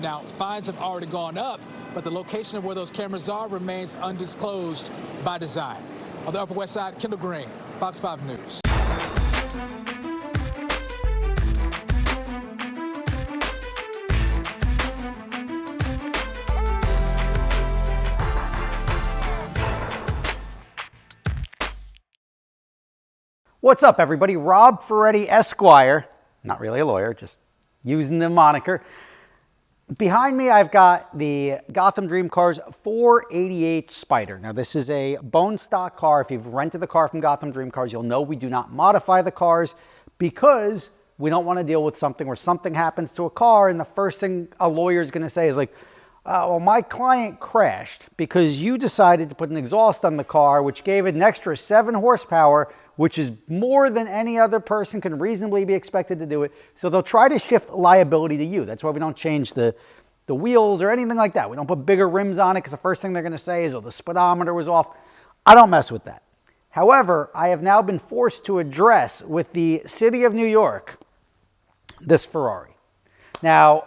Now, fines have already gone up, but the location of where those cameras are remains undisclosed by design. On the Upper West Side, Kendall Green, Fox 5 News. What's up, everybody? Rob Ferretti, Esquire. Not really a lawyer, just using the moniker. Behind me, I've got the Gotham Dream Cars 488 Spider. Now, this is a bone stock car. If you've rented the car from Gotham Dream Cars, you'll know we do not modify the cars because we don't want to deal with something where something happens to a car and the first thing a lawyer is going to say is like, well, my client crashed because you decided to put an exhaust on the car, which gave it an extra 7 horsepower, which is more than any other person can reasonably be expected to do it. So they'll try to shift liability to you. That's why we don't change the wheels or anything like that. We don't put bigger rims on it because the first thing they're going to say is, oh, the speedometer was off. I don't mess with that. However, I have now been forced to address with the city of New York this Ferrari. Now,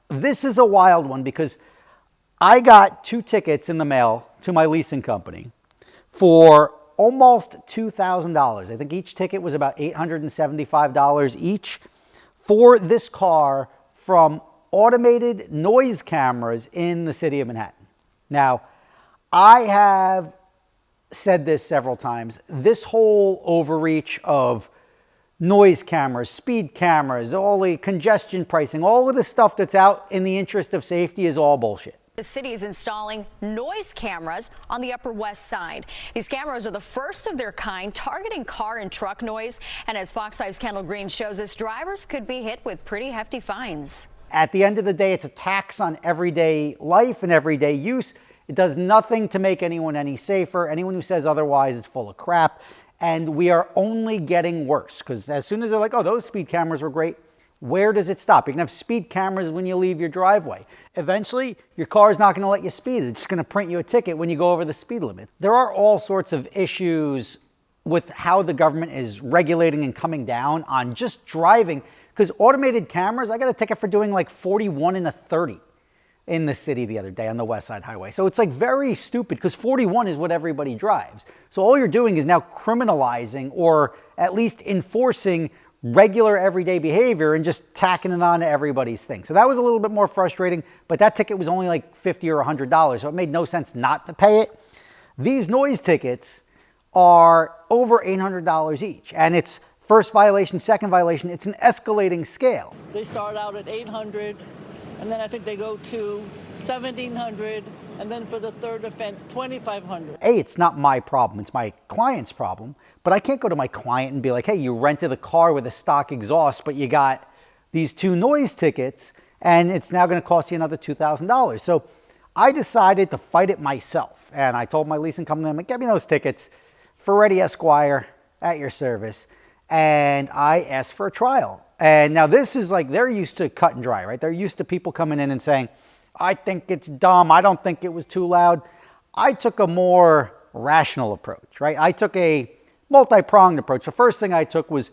this is a wild one because I got 2 tickets in the mail to my leasing company for almost $2,000. I think each ticket was about $875 each for this car from automated noise cameras in the city of Manhattan. Now, I have said this several times. This whole overreach of noise cameras, speed cameras, all the congestion pricing, all of the stuff that's out in the interest of safety is all bullshit. The city is installing noise cameras on the Upper West Side. These cameras are the first of their kind, targeting car and truck noise. And as Fox 5's Kendall Green shows us, drivers could be hit with pretty hefty fines. At the end of the day, it's a tax on everyday life and everyday use. It does nothing to make anyone any safer. Anyone who says otherwise is full of crap. And we are only getting worse because as soon as they're like, oh, those speed cameras were great, where does it stop? You can have speed cameras when you leave your driveway. Eventually, your car is not going to let you speed. It's just going to print you a ticket when you go over the speed limit. There are all sorts of issues with how the government is regulating and coming down on just driving. Because automated cameras, I got a ticket for doing like 41 and a 30 in the city the other day on the West Side Highway. So it's like very stupid because 41 is what everybody drives. So all you're doing is now criminalizing or at least enforcing regular everyday behavior and just tacking it on to everybody's thing. So that was a little bit more frustrating, but that ticket was only like $50 or $100, so it made no sense not to pay it. These noise tickets are over $800 each, and it's first violation, second violation. It's an escalating scale. They start out at $800, and then I think they go to $1,700, and then for the third offense, $2,500. A, it's not my problem, it's my client's problem. But I can't go to my client and be like, hey, you rented a car with a stock exhaust, but you got these 2 noise tickets, and it's now going to cost you another $2,000. So I decided to fight it myself. And I told my leasing company, I'm like, get me those tickets. Ferretti Esquire, at your service. And I asked for a trial. And now this is like, they're used to cut and dry, right? They're used to people coming in and saying, I think it's dumb. I don't think it was too loud. I took a more rational approach, right? I took a multi-pronged approach. The first thing I took was,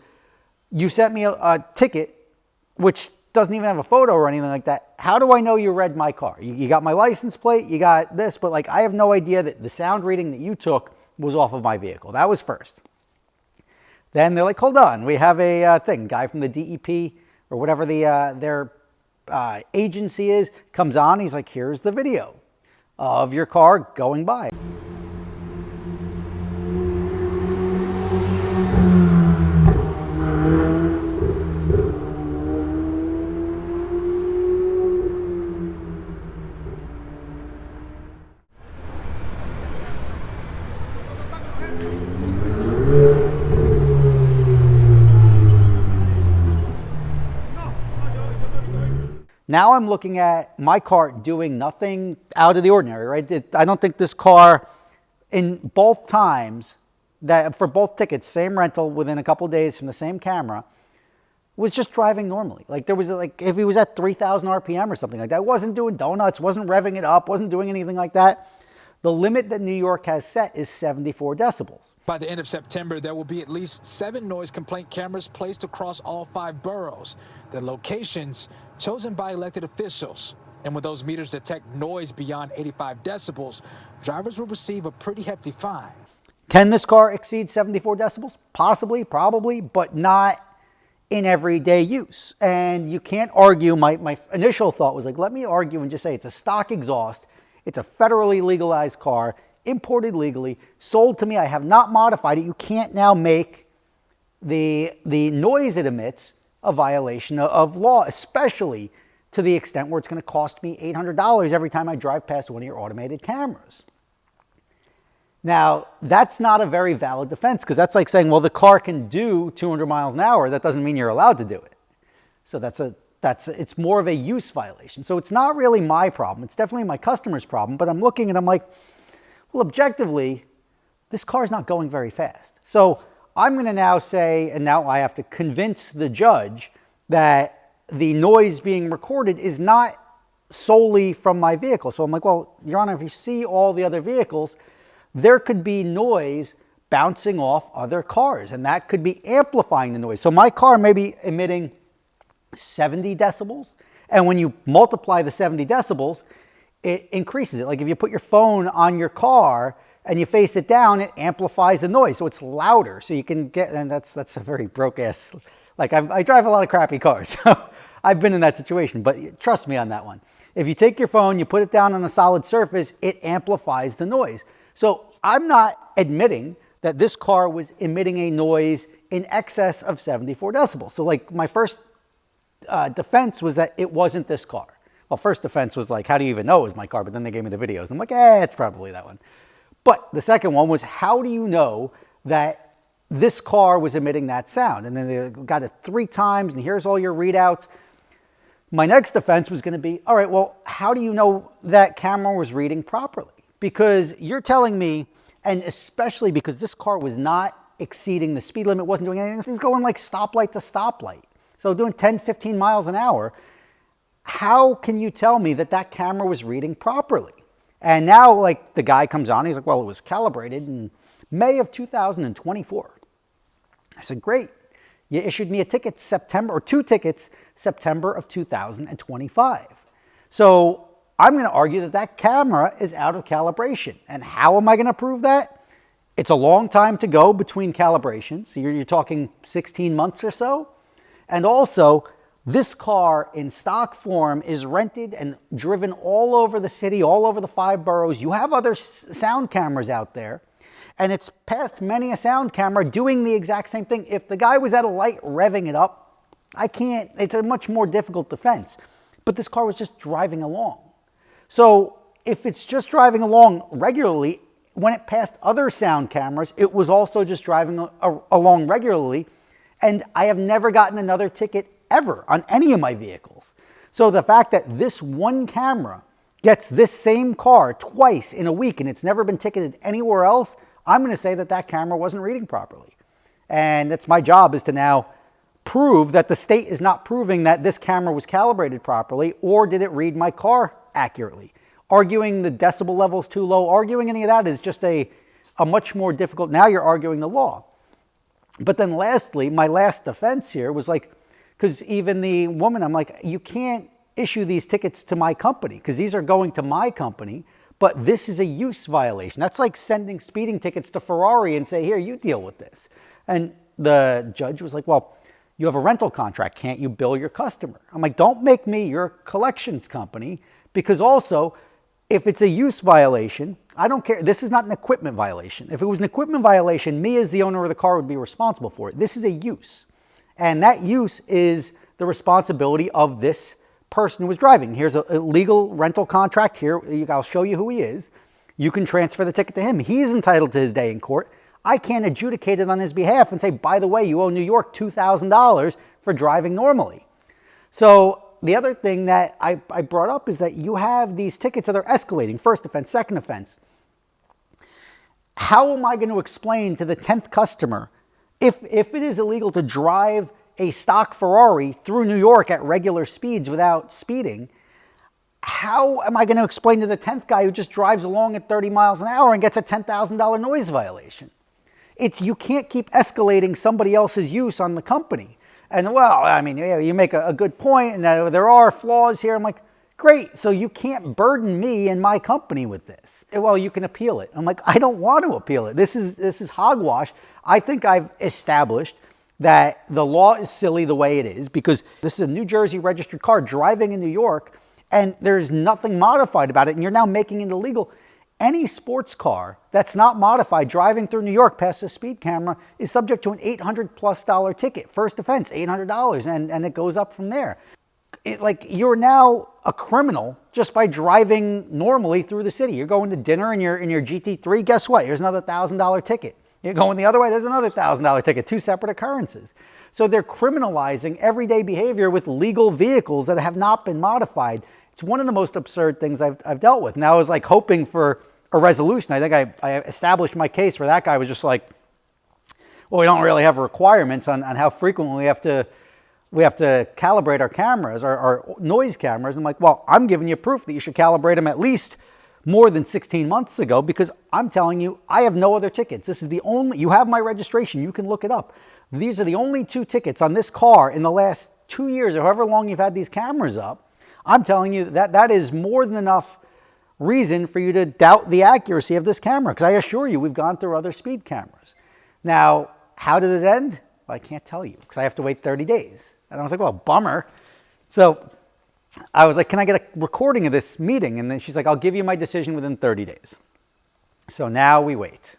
you sent me a ticket, which doesn't even have a photo or anything like that. How do I know you read my car? You got my license plate, you got this, but like I have no idea that the sound reading that you took was off of my vehicle. That was first. Then they're like, hold on, we have a guy from the DEP or whatever their agency is, comes on, he's like, here's the video of your car going by. Now I'm looking at my car doing nothing out of the ordinary, right? I don't think this car, in both times, that for both tickets, same rental within a couple of days from the same camera, was just driving normally. Like there was like, if he was at 3,000 RPM or something like that, wasn't doing donuts, wasn't revving it up, wasn't doing anything like that. The limit that New York has set is 74 decibels. By the end of September, there will be at least 7 noise complaint cameras placed across all 5 boroughs. The locations chosen by elected officials. And when those meters detect noise beyond 85 decibels, drivers will receive a pretty hefty fine. Can this car exceed 74 decibels? Possibly, probably, but not in everyday use. And you can't argue. My initial thought was like, let me argue and just say it's a stock exhaust. It's a federally legalized car, imported legally, sold to me. I have not modified it. You can't now make the noise it emits a violation of law, especially to the extent where it's going to cost me $800 every time I drive past one of your automated cameras. Now, that's not a very valid defense, because that's like saying, well, the car can do 200 miles an hour. That doesn't mean you're allowed to do it. So it's more of a use violation. So it's not really my problem. It's definitely my customer's problem. But I'm looking and I'm like, well, objectively, this car's not going very fast. So I'm going to now say, and now I have to convince the judge that the noise being recorded is not solely from my vehicle. So I'm like, well, Your Honor, if you see all the other vehicles, there could be noise bouncing off other cars, and that could be amplifying the noise. So my car may be emitting 70 decibels, and when you multiply the 70 decibels, it increases it. Like if you put your phone on your car and you face it down, it amplifies the noise, so it's louder. So you can get, and that's a very broke-ass, like I drive a lot of crappy cars, so I've been in that situation, but trust me on that one. If you take your phone, you put it down on a solid surface, it amplifies the noise. So I'm not admitting that this car was emitting a noise in excess of 74 decibels. So like my first defense was that it wasn't this car. Well, first defense was like, how do you even know it was my car? But then they gave me the videos. I'm like, it's probably that one. But the second one was, how do you know that this car was emitting that sound? And then they got it 3 times, and here's all your readouts. My next defense was going to be, all right, well, how do you know that camera was reading properly? Because you're telling me, and especially because this car was not exceeding the speed limit, wasn't doing anything, it was going like stoplight to stoplight. So doing 10, 15 miles an hour, how can you tell me that that camera was reading properly? And now like the guy comes on, he's like, well, it was calibrated in May of 2024. I said, great. You issued me a ticket September, or 2 tickets, September of 2025. So I'm going to argue that that camera is out of calibration. And how am I going to prove that? It's a long time to go between calibrations. So you're talking 16 months or so. And also, this car in stock form is rented and driven all over the city, all over the 5 boroughs. You have other sound cameras out there. And it's passed many a sound camera doing the exact same thing. If the guy was at a light revving it up, it's a much more difficult defense. But this car was just driving along. So if it's just driving along regularly, when it passed other sound cameras, it was also just driving along regularly. And I have never gotten another ticket ever on any of my vehicles. So the fact that this one camera gets this same car twice in a week and it's never been ticketed anywhere else, I'm going to say that that camera wasn't reading properly. And that's my job, is to now prove that the state is not proving that this camera was calibrated properly, or did it read my car accurately. Arguing the decibel levels too low, arguing any of that is just a much more difficult, now you're arguing the law. But then lastly, my last defense here was like, because even the woman, I'm like, you can't issue these tickets to my company, because these are going to my company, but this is a use violation. That's like sending speeding tickets to Ferrari and say, here, you deal with this. And the judge was like, well, you have a rental contract, can't you bill your customer? I'm like, don't make me your collections company, because also, if it's a use violation, I don't care. This is not an equipment violation. If it was an equipment violation, me as the owner of the car would be responsible for it. This is a use. And that use is the responsibility of this person who was driving. Here's a legal rental contract here. I'll show you who he is. You can transfer the ticket to him. He's entitled to his day in court. I can't adjudicate it on his behalf and say, by the way, you owe New York $2,000 for driving normally. So the other thing that I brought up is that you have these tickets that are escalating, first offense, second offense. How am I going to explain to the 10th customer, if it is illegal to drive a stock Ferrari through New York at regular speeds without speeding, how am I going to explain to the 10th guy who just drives along at 30 miles an hour and gets a $10,000 noise violation? You can't keep escalating somebody else's use on the company. And well, I mean, you make a good point, and there are flaws here. I'm like, Great, so you can't burden me and my company with this. Well, you can appeal it. I'm like, I don't want to appeal it. This is hogwash. I think I've established that the law is silly the way it is, because this is a New Jersey registered car driving in New York, and there's nothing modified about it, and you're now making it illegal. Any sports car that's not modified driving through New York past a speed camera is subject to an $800+ ticket. First offense, $800, and it goes up from there. Like, you're now a criminal just by driving normally through the city. You're going to dinner in your GT3, guess what? Here's another $1,000 ticket. You're going the other way, there's another $1,000 ticket, two separate occurrences. So they're criminalizing everyday behavior with legal vehicles that have not been modified. It's one of the most absurd things I've dealt with. And I was like hoping for a resolution. I think I established my case where that guy was just like, well, we don't really have requirements on how frequently we have to calibrate our cameras, our noise cameras. I'm like, well, I'm giving you proof that you should calibrate them at least more than 16 months ago, because I'm telling you, I have no other tickets. This is the only, you have my registration, you can look it up. These are the only 2 tickets on this car in the last 2 years, or however long you've had these cameras up. I'm telling you that is more than enough reason for you to doubt the accuracy of this camera, because I assure you, we've gone through other speed cameras. Now, how did it end? Well, I can't tell you, because I have to wait 30 days. And I was like, well, bummer. So I was like, can I get a recording of this meeting? And then she's like, I'll give you my decision within 30 days. So now we wait.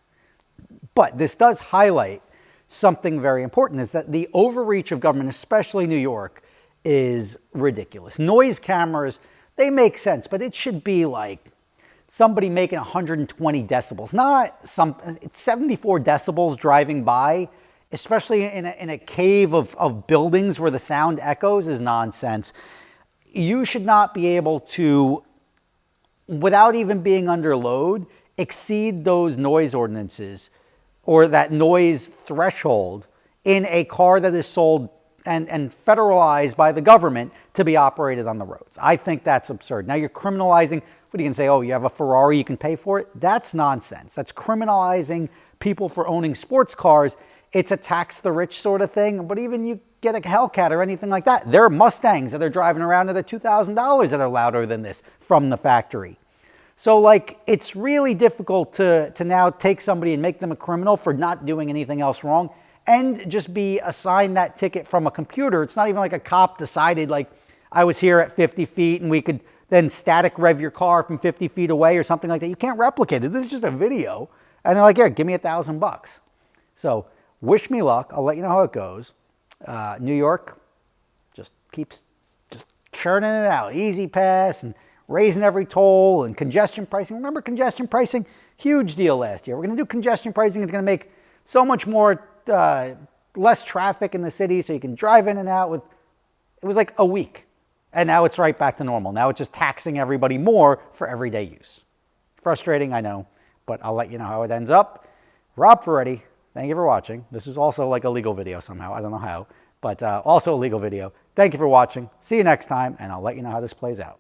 But this does highlight something very important, is that the overreach of government, especially New York, is ridiculous. Noise cameras, they make sense, but it should be like somebody making 120 decibels, not it's 74 decibels driving by, especially in a cave of buildings where the sound echoes, is nonsense. You should not be able to, without even being under load, exceed those noise ordinances or that noise threshold in a car that is sold and federalized by the government to be operated on the roads. I think that's absurd. Now you're criminalizing, what are you going to say? Oh, you have a Ferrari, you can pay for it? That's nonsense. That's criminalizing people for owning sports cars. It's a tax the rich sort of thing, but even you get a Hellcat or anything like that, there are Mustangs that are driving around that are $2,000 that are louder than this from the factory. So like, it's really difficult to now take somebody and make them a criminal for not doing anything else wrong and just be assigned that ticket from a computer. It's not even like a cop decided, like, I was here at 50 feet and we could then static rev your car from 50 feet away or something like that. You can't replicate it. This is just a video. And they're like, here, give me $1,000. So wish me luck. I'll let you know how it goes. New York just keeps just churning it out. Easy pass and raising every toll and congestion pricing. Remember congestion pricing? Huge deal last year. We're going to do congestion pricing. It's going to make so much more, less traffic in the city so you can drive in and out with, it was like a week. And now it's right back to normal. Now it's just taxing everybody more for everyday use. Frustrating, I know, but I'll let you know how it ends up. Rob Ferretti, thank you for watching. This is also like a legal video somehow. I don't know how, but also a legal video. Thank you for watching. See you next time, and I'll let you know how this plays out.